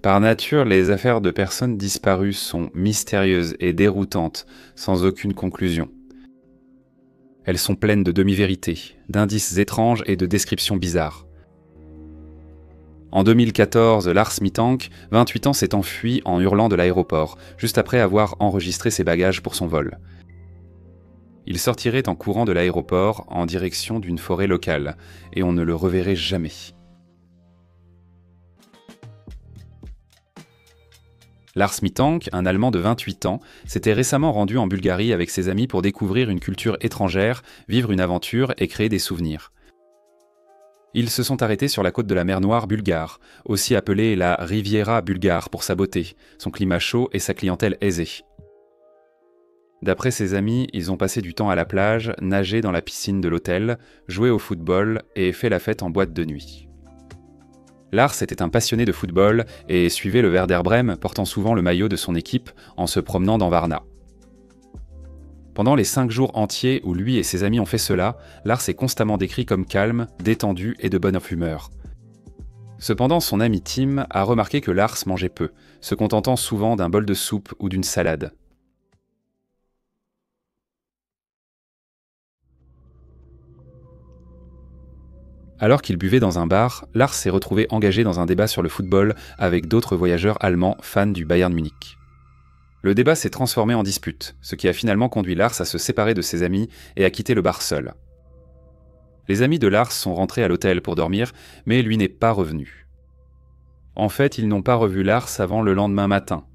Par nature, les affaires de personnes disparues sont mystérieuses et déroutantes, sans aucune conclusion. Elles sont pleines de demi-vérités, d'indices étranges et de descriptions bizarres. En 2014, Lars Mittank, 28 ans, s'est enfui en hurlant de l'aéroport, juste après avoir enregistré ses bagages pour son vol. Il sortirait en courant de l'aéroport en direction d'une forêt locale, et on ne le reverrait jamais. Lars Mittank, un Allemand de 28 ans, s'était récemment rendu en Bulgarie avec ses amis pour découvrir une culture étrangère, vivre une aventure et créer des souvenirs. Ils se sont arrêtés sur la côte de la mer Noire bulgare, aussi appelée la Riviera bulgare pour sa beauté, son climat chaud et sa clientèle aisée. D'après ses amis, ils ont passé du temps à la plage, nagé dans la piscine de l'hôtel, joué au football et fait la fête en boîte de nuit. Lars était un passionné de football et suivait le Werder Brême, portant souvent le maillot de son équipe en se promenant dans Varna. Pendant les 5 jours entiers où lui et ses amis ont fait cela, Lars est constamment décrit comme calme, détendu et de bonne humeur. Cependant, son ami Tim a remarqué que Lars mangeait peu, se contentant souvent d'un bol de soupe ou d'une salade. Alors qu'il buvait dans un bar, Lars s'est retrouvé engagé dans un débat sur le football avec d'autres voyageurs allemands fans du Bayern Munich. Le débat s'est transformé en dispute, ce qui a finalement conduit Lars à se séparer de ses amis et à quitter le bar seul. Les amis de Lars sont rentrés à l'hôtel pour dormir, mais lui n'est pas revenu. En fait, ils n'ont pas revu Lars avant le lendemain matin.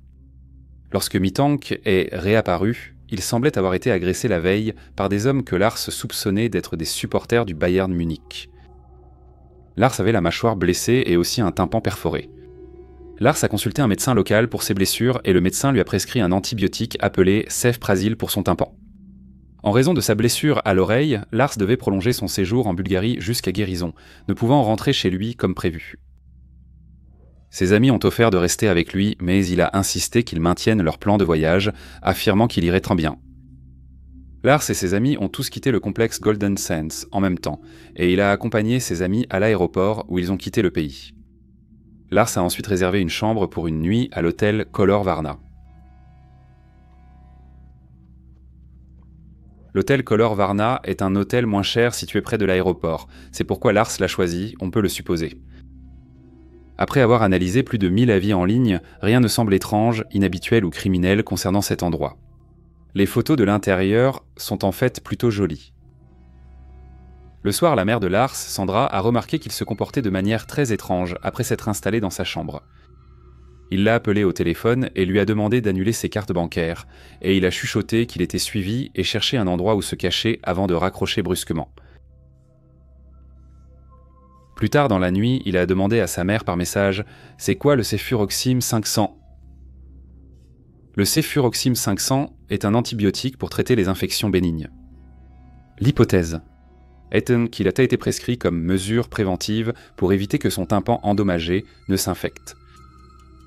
Lorsque Mittank est réapparu, il semblait avoir été agressé la veille par des hommes que Lars soupçonnait d'être des supporters du Bayern Munich. Lars avait la mâchoire blessée et aussi un tympan perforé. Lars a consulté un médecin local pour ses blessures et le médecin lui a prescrit un antibiotique appelé Cefprezil pour son tympan. En raison de sa blessure à l'oreille, Lars devait prolonger son séjour en Bulgarie jusqu'à guérison, ne pouvant rentrer chez lui comme prévu. Ses amis ont offert de rester avec lui, mais il a insisté qu'ils maintiennent leur plan de voyage, affirmant qu'il irait très bien. Lars et ses amis ont tous quitté le complexe Golden Sands en même temps, et il a accompagné ses amis à l'aéroport où ils ont quitté le pays. Lars a ensuite réservé une chambre pour une nuit à l'hôtel Color Varna. L'hôtel Color Varna est un hôtel moins cher situé près de l'aéroport, c'est pourquoi Lars l'a choisi, on peut le supposer. Après avoir analysé plus de 1000 avis en ligne, rien ne semble étrange, inhabituel ou criminel concernant cet endroit. Les photos de l'intérieur sont en fait plutôt jolies. Le soir, la mère de Lars, Sandra, a remarqué qu'il se comportait de manière très étrange après s'être installé dans sa chambre. Il l'a appelé au téléphone et lui a demandé d'annuler ses cartes bancaires, et il a chuchoté qu'il était suivi et cherchait un endroit où se cacher avant de raccrocher brusquement. Plus tard dans la nuit, il a demandé à sa mère par message « C'est quoi le Cefuroxime 500 ?» Le Cefuroxime 500 est un antibiotique pour traiter les infections bénignes. L'hypothèse est qu'il a été prescrit comme mesure préventive pour éviter que son tympan endommagé ne s'infecte.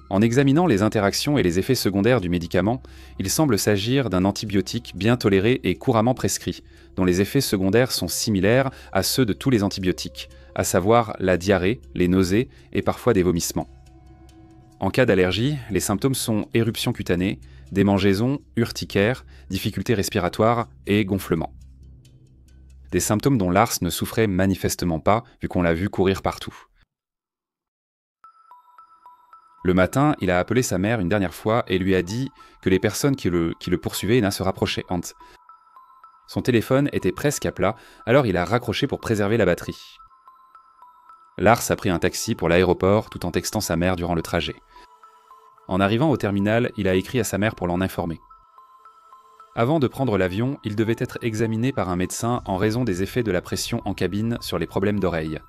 En examinant les interactions et les effets secondaires du médicament, il semble s'agir d'un antibiotique bien toléré et couramment prescrit, dont les effets secondaires sont similaires à ceux de tous les antibiotiques, à savoir la diarrhée, les nausées et parfois des vomissements. En cas d'allergie, les symptômes sont éruption cutanée, démangeaisons, urticaire, difficultés respiratoires et gonflement. Des symptômes dont Lars ne souffrait manifestement pas, vu qu'on l'a vu courir partout. Le matin, il a appelé sa mère une dernière fois et lui a dit que les personnes qui le poursuivaient n'aient se rapprocher. Son téléphone était presque à plat, alors il a raccroché pour préserver la batterie. Lars a pris un taxi pour l'aéroport tout en textant sa mère durant le trajet. En arrivant au terminal, il a écrit à sa mère pour l'en informer. Avant de prendre l'avion, il devait être examiné par un médecin en raison des effets de la pression en cabine sur les problèmes d'oreille.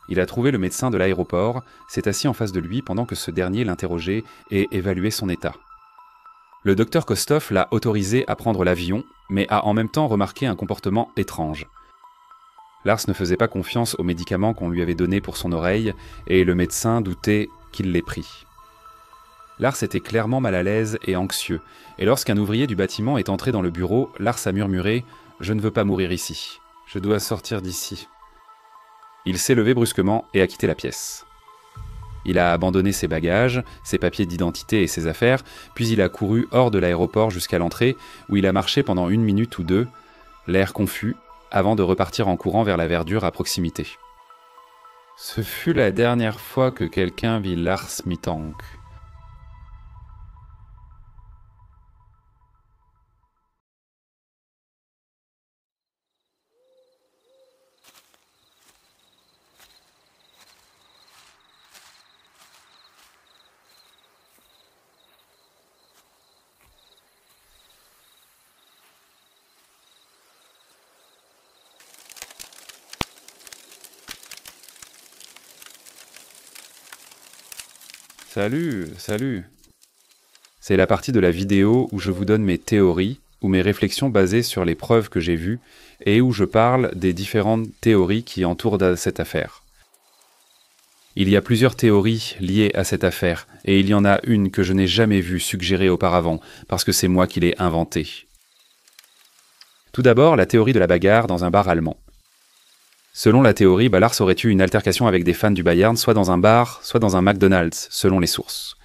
Il a trouvé le médecin de l'aéroport, s'est assis en face de lui pendant que ce dernier l'interrogeait et évaluait son état. Le docteur Kostov l'a autorisé à prendre l'avion, mais a en même temps remarqué un comportement étrange. Lars ne faisait pas confiance aux médicaments qu'on lui avait donnés pour son oreille, et le médecin doutait qu'il les prit. Lars était clairement mal à l'aise et anxieux, et lorsqu'un ouvrier du bâtiment est entré dans le bureau, Lars a murmuré « Je ne veux pas mourir ici. Je dois sortir d'ici. » Il s'est levé brusquement et a quitté la pièce. Il a abandonné ses bagages, ses papiers d'identité et ses affaires, puis il a couru hors de l'aéroport jusqu'à l'entrée, où il a marché pendant 1 minute ou deux, l'air confus, avant de repartir en courant vers la verdure à proximité. Ce fut la dernière fois que quelqu'un vit Lars Mittank. Salut. C'est la partie de la vidéo où je vous donne mes théories ou mes réflexions basées sur les preuves que j'ai vues et où je parle des différentes théories qui entourent cette affaire. Il y a plusieurs théories liées à cette affaire et il y en a une que je n'ai jamais vue suggérée auparavant parce que c'est moi qui l'ai inventée. Tout d'abord, la théorie de la bagarre dans un bar allemand. Selon la théorie, Lars aurait eu une altercation avec des fans du Bayern, soit dans un bar, soit dans un McDonald's, selon les sources.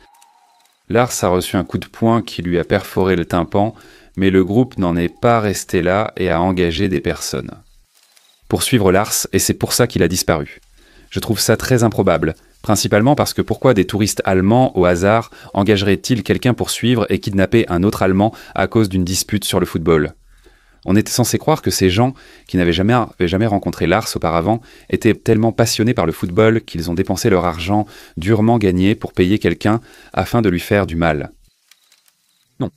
Lars a reçu un coup de poing qui lui a perforé le tympan, mais le groupe n'en est pas resté là et a engagé des personnes pour suivre Lars, et c'est pour ça qu'il a disparu. Je trouve ça très improbable, principalement parce que pourquoi des touristes allemands, au hasard, engageraient-ils quelqu'un pour suivre et kidnapper un autre Allemand à cause d'une dispute sur le football ? On était censé croire que ces gens, qui n'avaient jamais rencontré Lars auparavant, étaient tellement passionnés par le football qu'ils ont dépensé leur argent durement gagné pour payer quelqu'un afin de lui faire du mal. Non.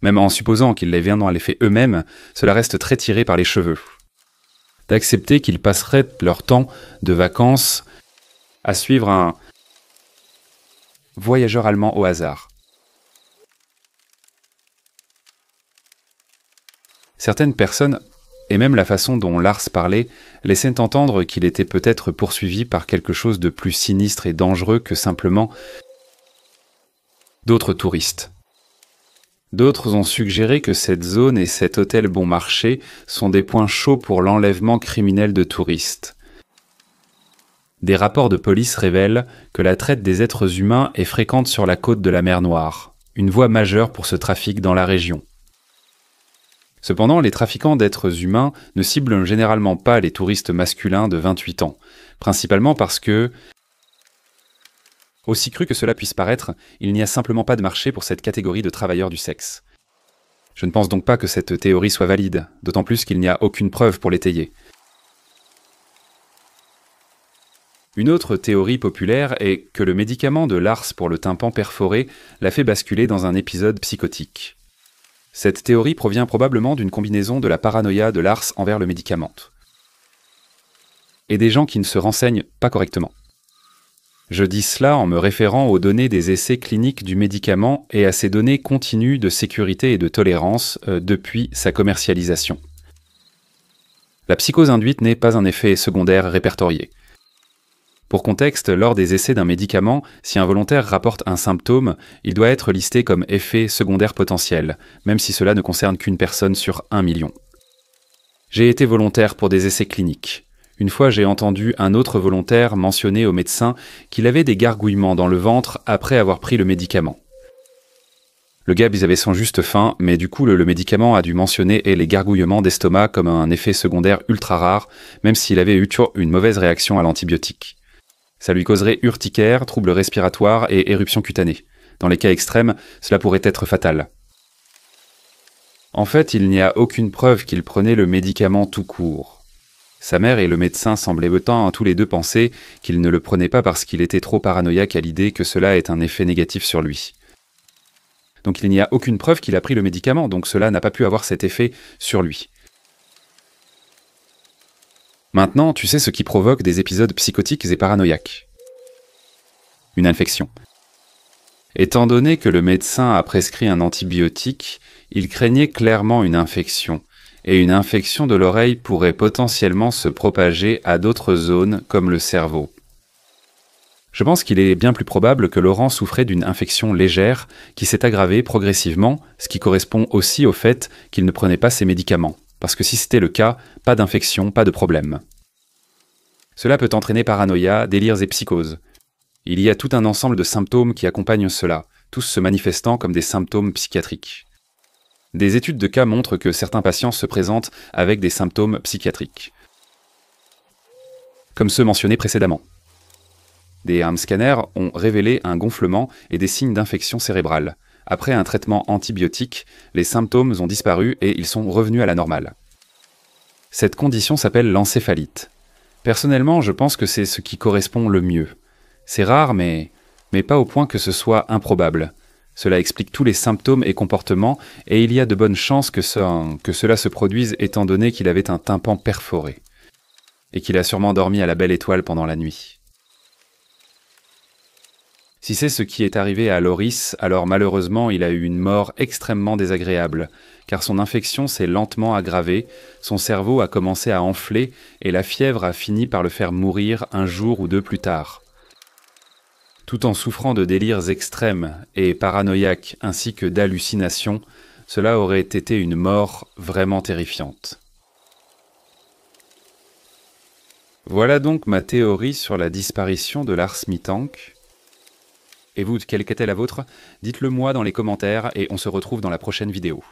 Même en supposant qu'ils l'aient vraiment fait eux-mêmes, cela reste très tiré par les cheveux. D'accepter qu'ils passeraient leur temps de vacances à suivre un voyageur allemand au hasard. Certaines personnes, et même la façon dont Lars parlait, laissaient entendre qu'il était peut-être poursuivi par quelque chose de plus sinistre et dangereux que simplement d'autres touristes. D'autres ont suggéré que cette zone et cet hôtel bon marché sont des points chauds pour l'enlèvement criminel de touristes. Des rapports de police révèlent que la traite des êtres humains est fréquente sur la côte de la mer Noire, une voie majeure pour ce trafic dans la région. Cependant, les trafiquants d'êtres humains ne ciblent généralement pas les touristes masculins de 28 ans, principalement parce que, aussi cru que cela puisse paraître, il n'y a simplement pas de marché pour cette catégorie de travailleurs du sexe. Je ne pense donc pas que cette théorie soit valide, d'autant plus qu'il n'y a aucune preuve pour l'étayer. Une autre théorie populaire est que le médicament de Lars pour le tympan perforé l'a fait basculer dans un épisode psychotique. Cette théorie provient probablement d'une combinaison de la paranoïa de Lars envers le médicament et des gens qui ne se renseignent pas correctement. Je dis cela en me référant aux données des essais cliniques du médicament et à ses données continues de sécurité et de tolérance depuis sa commercialisation. La psychose induite n'est pas un effet secondaire répertorié. Pour contexte, lors des essais d'un médicament, si un volontaire rapporte un symptôme, il doit être listé comme effet secondaire potentiel, même si cela ne concerne qu'une personne sur 1 million. J'ai été volontaire pour des essais cliniques. Une fois, j'ai entendu un autre volontaire mentionner au médecin qu'il avait des gargouillements dans le ventre après avoir pris le médicament. Le gars avait sans juste faim, mais du coup le médicament a dû mentionner les gargouillements d'estomac comme un effet secondaire ultra rare, même s'il avait eu une mauvaise réaction à l'antibiotique. Ça lui causerait urticaire, troubles respiratoires et éruptions cutanées. Dans les cas extrêmes, cela pourrait être fatal. En fait, il n'y a aucune preuve qu'il prenait le médicament tout court. Sa mère et le médecin semblaient autant tous les deux penser qu'il ne le prenait pas parce qu'il était trop paranoïaque à l'idée que cela ait un effet négatif sur lui. Donc il n'y a aucune preuve qu'il a pris le médicament, donc cela n'a pas pu avoir cet effet sur lui. Maintenant, tu sais ce qui provoque des épisodes psychotiques et paranoïaques. Une infection. Étant donné que le médecin a prescrit un antibiotique, il craignait clairement une infection, et une infection de l'oreille pourrait potentiellement se propager à d'autres zones comme le cerveau. Je pense qu'il est bien plus probable que Laurent souffrait d'une infection légère qui s'est aggravée progressivement, ce qui correspond aussi au fait qu'il ne prenait pas ses médicaments. Parce que si c'était le cas, pas d'infection, pas de problème. Cela peut entraîner paranoïa, délires et psychoses. Il y a tout un ensemble de symptômes qui accompagnent cela, tous se manifestant comme des symptômes psychiatriques. Des études de cas montrent que certains patients se présentent avec des symptômes psychiatriques, comme ceux mentionnés précédemment. Des scanners ont révélé un gonflement et des signes d'infection cérébrale. Après un traitement antibiotique, les symptômes ont disparu et ils sont revenus à la normale. Cette condition s'appelle l'encéphalite. Personnellement, je pense que c'est ce qui correspond le mieux. C'est rare, mais pas au point que ce soit improbable. Cela explique tous les symptômes et comportements, et il y a de bonnes chances que cela se produise étant donné qu'il avait un tympan perforé, et qu'il a sûrement dormi à la belle étoile pendant la nuit. Si c'est ce qui est arrivé à Loris, alors malheureusement il a eu une mort extrêmement désagréable, car son infection s'est lentement aggravée, son cerveau a commencé à enfler et la fièvre a fini par le faire mourir un jour ou deux plus tard. Tout en souffrant de délires extrêmes et paranoïaques ainsi que d'hallucinations, cela aurait été une mort vraiment terrifiante. Voilà donc ma théorie sur la disparition de Lars Mittank. Et vous, quelle était la vôtre? Dites-le moi dans les commentaires et on se retrouve dans la prochaine vidéo.